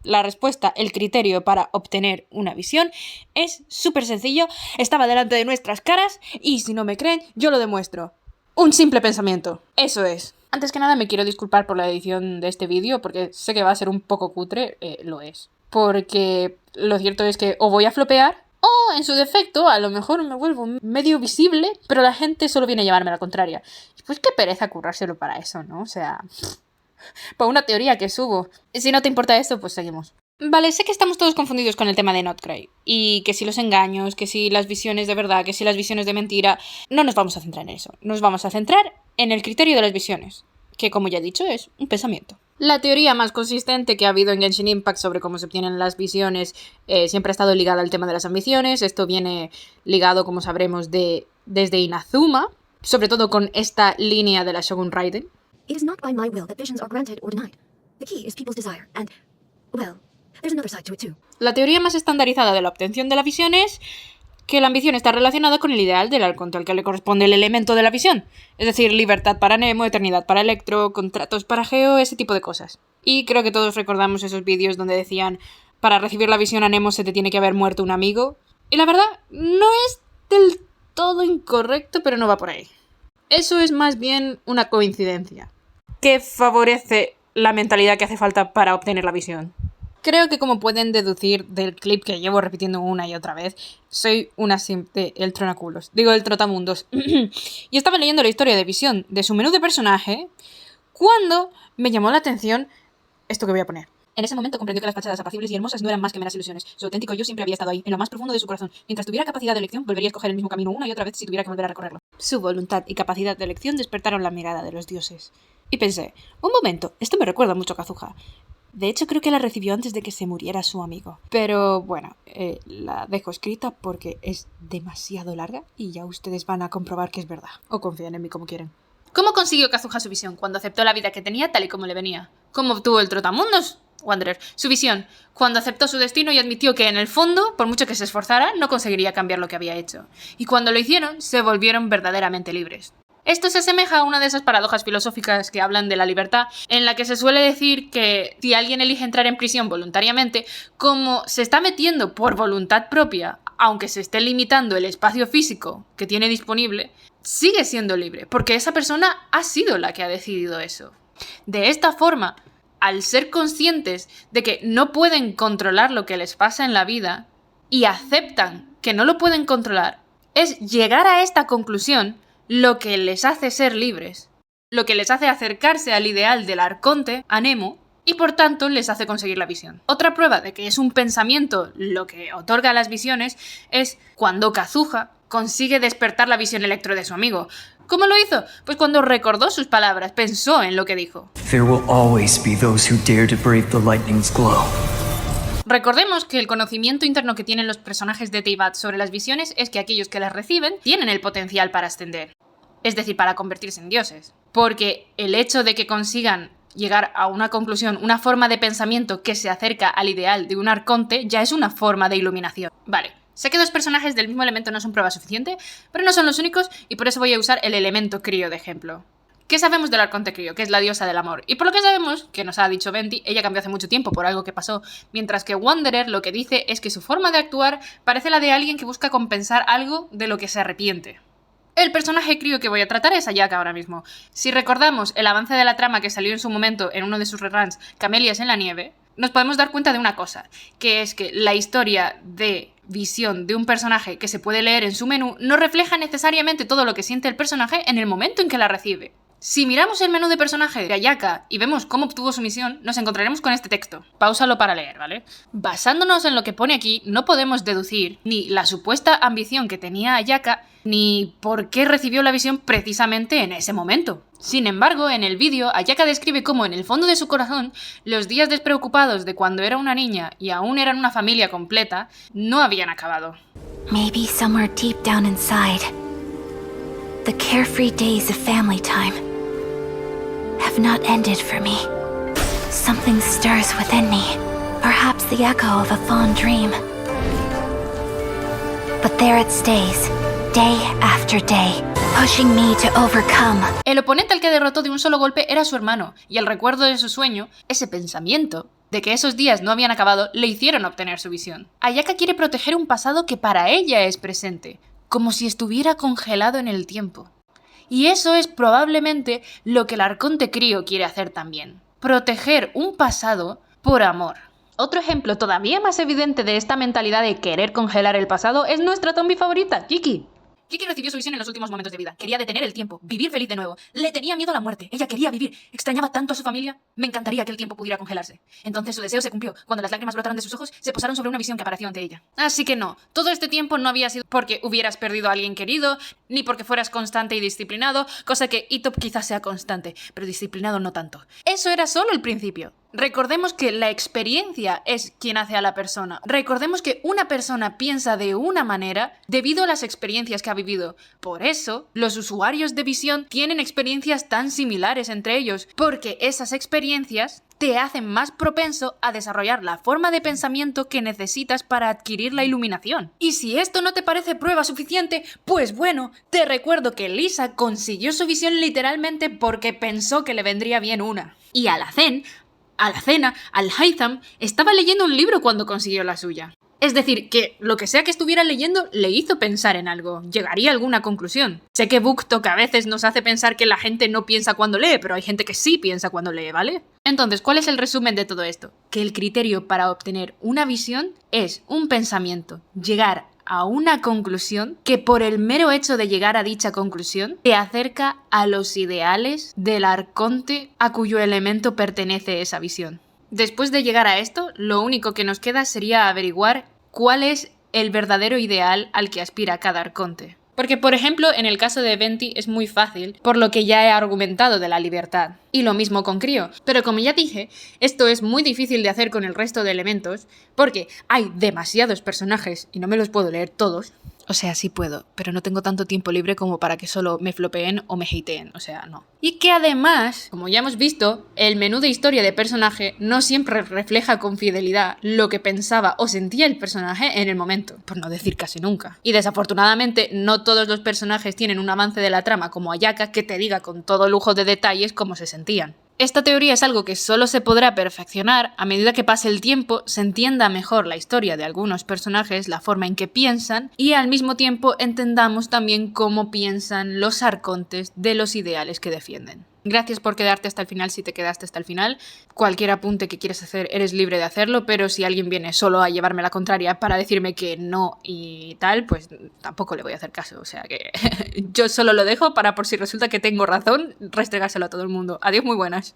La respuesta, el criterio para obtener una visión es súper sencillo, estaba delante de nuestras caras y si no me creen, yo lo demuestro. Un simple pensamiento, eso es. Antes que nada me quiero disculpar por la edición de este vídeo porque sé que va a ser un poco cutre, lo es. Porque lo cierto es que o voy a flopear o en su defecto a lo mejor me vuelvo medio visible, pero la gente solo viene a llevarme la contraria. Pues qué pereza currárselo para eso, ¿no? O sea... Por una teoría que subo. Si no te importa esto, pues seguimos. Vale, sé que estamos todos confundidos con el tema de Notcray. Y que si los engaños, que si las visiones de verdad, que si las visiones de mentira... No nos vamos a centrar en eso. Nos vamos a centrar en el criterio de las visiones. Que, como ya he dicho, es un pensamiento. La teoría más consistente que ha habido en Genshin Impact sobre cómo se obtienen las visiones siempre ha estado ligada al tema de las ambiciones. Esto viene ligado, como sabremos, desde Inazuma. Sobre todo con esta línea de la Shogun Raiden. It is not by my will that visions are granted or denied. The key is people's desire, and, well, there's another side to it too. La teoría más estandarizada de la obtención de la visión es que la ambición está relacionada con el ideal del arconte al que le corresponde el elemento de la visión. Es decir, libertad para Nemo, eternidad para Electro, contratos para Geo, ese tipo de cosas. Y creo que todos recordamos esos vídeos donde decían para recibir la visión a Nemo se te tiene que haber muerto un amigo. Y la verdad, no es del todo incorrecto, pero no va por ahí. Eso es más bien una coincidencia que favorece la mentalidad que hace falta para obtener la visión. Creo que como pueden deducir del clip que llevo repitiendo una y otra vez, soy una simple el tronaculos, digo el trotamundos. Y estaba leyendo la historia de visión de su menú de personaje cuando me llamó la atención esto que voy a poner. En ese momento comprendió que las fachadas apacibles y hermosas no eran más que meras ilusiones. Su auténtico yo siempre había estado ahí, en lo más profundo de su corazón. Mientras tuviera capacidad de elección, volvería a escoger el mismo camino una y otra vez si tuviera que volver a recorrerlo. Su voluntad y capacidad de elección despertaron la mirada de los dioses. Y pensé, un momento, esto me recuerda mucho a Kazuha. De hecho, creo que la recibió antes de que se muriera su amigo. Pero bueno, la dejo escrita porque es demasiado larga y ya ustedes van a comprobar que es verdad. O confíen en mí como quieren. ¿Cómo consiguió Kazuha su visión? Cuando aceptó la vida que tenía tal y como le venía. ¿Cómo obtuvo el trotamundos? Wanderer, su visión, cuando aceptó su destino y admitió que en el fondo, por mucho que se esforzara, no conseguiría cambiar lo que había hecho. Y cuando lo hicieron, se volvieron verdaderamente libres. Esto se asemeja a una de esas paradojas filosóficas que hablan de la libertad, en la que se suele decir que si alguien elige entrar en prisión voluntariamente, como se está metiendo por voluntad propia, aunque se esté limitando el espacio físico que tiene disponible, sigue siendo libre, porque esa persona ha sido la que ha decidido eso. De esta forma, al ser conscientes de que no pueden controlar lo que les pasa en la vida y aceptan que no lo pueden controlar, es llegar a esta conclusión lo que les hace ser libres, lo que les hace acercarse al ideal del arconte, a Nemo, y por tanto les hace conseguir la visión. Otra prueba de que es un pensamiento lo que otorga las visiones es cuando Kazuha consigue despertar la visión electro de su amigo. ¿Cómo lo hizo? Pues cuando recordó sus palabras, pensó en lo que dijo. There will always be those who dare to brave the lightning's glow. Recordemos que el conocimiento interno que tienen los personajes de Teyvat sobre las visiones es que aquellos que las reciben tienen el potencial para ascender. Es decir, para convertirse en dioses. Porque el hecho de que consigan llegar a una conclusión, una forma de pensamiento que se acerca al ideal de un arconte, ya es una forma de iluminación. Vale. Sé que dos personajes del mismo elemento no son prueba suficiente, pero no son los únicos y por eso voy a usar el elemento crío de ejemplo. ¿Qué sabemos del arconte crío? Que es la diosa del amor. Y por lo que sabemos, que nos ha dicho Venti, ella cambió hace mucho tiempo por algo que pasó, mientras que Wanderer lo que dice es que su forma de actuar parece la de alguien que busca compensar algo de lo que se arrepiente. El personaje crío que voy a tratar es Ayaka ahora mismo. Si recordamos el avance de la trama que salió en su momento en uno de sus reruns, Camelias en la nieve, nos podemos dar cuenta de una cosa, que es que la historia de visión de un personaje que se puede leer en su menú no refleja necesariamente todo lo que siente el personaje en el momento en que la recibe. Si miramos el menú de personaje de Ayaka y vemos cómo obtuvo su misión, nos encontraremos con este texto. Páusalo para leer, ¿vale? Basándonos en lo que pone aquí, no podemos deducir ni la supuesta ambición que tenía Ayaka, ni por qué recibió la visión precisamente en ese momento. Sin embargo, en el vídeo, Ayaka describe cómo en el fondo de su corazón, los días despreocupados de cuando era una niña y aún eran una familia completa, no habían acabado. Maybe somewhere deep down inside, the carefree days of family time have not ended for me. Something stirs within me, perhaps the echo of a fond dream. But there it stays, day after day, pushing me to overcome. El oponente al que derrotó de un solo golpe era su hermano, y el recuerdo de su sueño, ese pensamiento, de que esos días no habían acabado, le hicieron obtener su visión. Ayaka quiere proteger un pasado que para ella es presente, como si estuviera congelado en el tiempo. Y eso es probablemente lo que el Arconte Crío quiere hacer también. Proteger un pasado por amor. Otro ejemplo todavía más evidente de esta mentalidad de querer congelar el pasado es nuestra zombie favorita, Kiki. Kiki recibió su visión en los últimos momentos de vida. Quería detener el tiempo, vivir feliz de nuevo. Le tenía miedo a la muerte. Ella quería vivir. Extrañaba tanto a su familia. Me encantaría que el tiempo pudiera congelarse. Entonces su deseo se cumplió. Cuando las lágrimas brotaron de sus ojos, se posaron sobre una visión que apareció ante ella. Así que no, todo este tiempo no había sido porque hubieras perdido a alguien querido, ni porque fueras constante y disciplinado, cosa que Itop quizás sea constante, pero disciplinado no tanto. Eso era solo el principio. Recordemos que la experiencia es quien hace a la persona. Recordemos que una persona piensa de una manera debido a las experiencias que ha vivido. Por eso, los usuarios de visión tienen experiencias tan similares entre ellos, porque esas experiencias te hacen más propenso a desarrollar la forma de pensamiento que necesitas para adquirir la iluminación. Y si esto no te parece prueba suficiente, pues bueno, te recuerdo que Lisa consiguió su visión literalmente porque pensó que le vendría bien una. Y Alhazen, Al-Haytham estaba leyendo un libro cuando consiguió la suya. Es decir, que lo que sea que estuviera leyendo le hizo pensar en algo, llegaría a alguna conclusión. Sé que BookTok a veces nos hace pensar que la gente no piensa cuando lee, pero hay gente que sí piensa cuando lee, ¿vale? Entonces, ¿cuál es el resumen de todo esto? Que el criterio para obtener una visión es un pensamiento, llegar a una conclusión que por el mero hecho de llegar a dicha conclusión te acerca a los ideales del arconte a cuyo elemento pertenece esa visión. Después de llegar a esto, lo único que nos queda sería averiguar cuál es el verdadero ideal al que aspira cada arconte. Porque, por ejemplo, en el caso de Venti es muy fácil, por lo que ya he argumentado de la libertad. Y lo mismo con Crío. Pero como ya dije, esto es muy difícil de hacer con el resto de elementos, porque hay demasiados personajes y no me los puedo leer todos. O sea, sí puedo, pero no tengo tanto tiempo libre como para que solo me flopeen o me hateen, o sea, no. Y que además, como ya hemos visto, el menú de historia de personaje no siempre refleja con fidelidad lo que pensaba o sentía el personaje en el momento, por no decir casi nunca. Y desafortunadamente, no todos los personajes tienen un avance de la trama como Ayaka que te diga con todo lujo de detalles cómo se sentían. Esta teoría es algo que solo se podrá perfeccionar a medida que pase el tiempo, se entienda mejor la historia de algunos personajes, la forma en que piensan, y al mismo tiempo entendamos también cómo piensan los arcontes de los ideales que defienden. Gracias por quedarte hasta el final si te quedaste hasta el final. Cualquier apunte que quieras hacer eres libre de hacerlo, pero si alguien viene solo a llevarme la contraria para decirme que no y tal, pues tampoco le voy a hacer caso. O sea que yo solo lo dejo para por si resulta que tengo razón, restregárselo a todo el mundo. Adiós, muy buenas.